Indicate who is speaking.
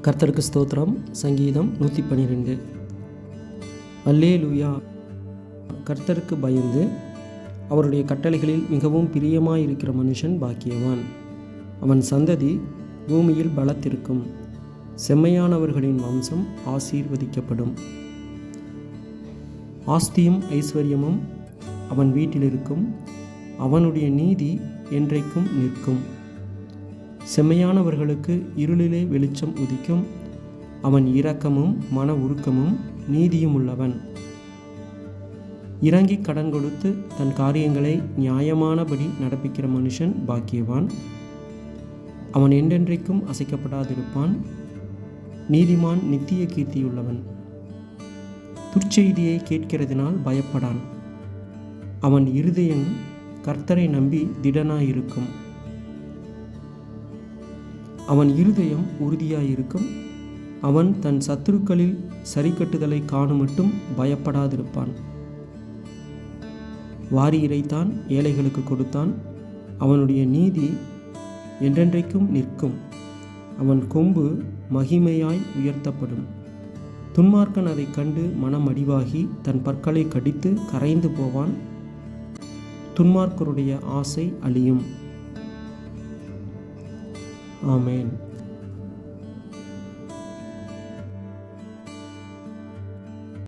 Speaker 1: கர்த்தருக்கு ஸ்தோத்திரம். சங்கீதம் 112. அல்லேலூயா. கர்த்தருக்கு பயந்து அவருடைய கட்டளைகளில் மிகவும் பிரியமாயிருக்கிற மனுஷன் பாக்கியவான். அவன் சந்ததி பூமியில் பலத்திருக்கும். செம்மையானவர்களின் வம்சம் ஆசீர்வதிக்கப்படும். ஆஸ்தியும் ஐஸ்வர்யமும் அவன் வீட்டிலிருக்கும். அவனுடைய நீதி என்றைக்கும் நிற்கும். செம்மையானவர்களுக்கு இருளிலே வெளிச்சம் உதிக்கும். அவன் இரக்கமும் மன உருக்கமும் நீதியும் உள்ளவன். இறங்கி கடன் கொடுத்து தன் காரியங்களை நியாயமானபடி நடப்பிக்கிற மனுஷன் பாக்கியவான். அவன் என்றென்றைக்கும் அசைக்கப்படாதிருப்பான். நீதிமான் நித்திய கீர்த்தியுள்ளவன். துர்ச்செய்தியை கேட்கிறதினால் பயப்படான். அவன் இருதயம் கர்த்தரை நம்பி திடனாயிருக்கும். அவன் இருதயம் உறுதியாயிருக்கும். அவன் தன் சத்துருக்களில் சரிக்கட்டுதலை காணுமட்டும் பயப்படாதிருப்பான். வாரி இறைத்தான், ஏழைகளுக்கு கொடுத்தான். அவனுடைய நீதி என்றென்றைக்கும் நிற்கும். அவன் கொம்பு மகிமையாய் உயர்த்தப்படும். துன்மார்க்கன் அதை கண்டு மனம் அடிவாகி தன் பற்களை கடித்து கரைந்து போவான். துன்மார்க்கருடைய ஆசை அழியும். ஆமென்.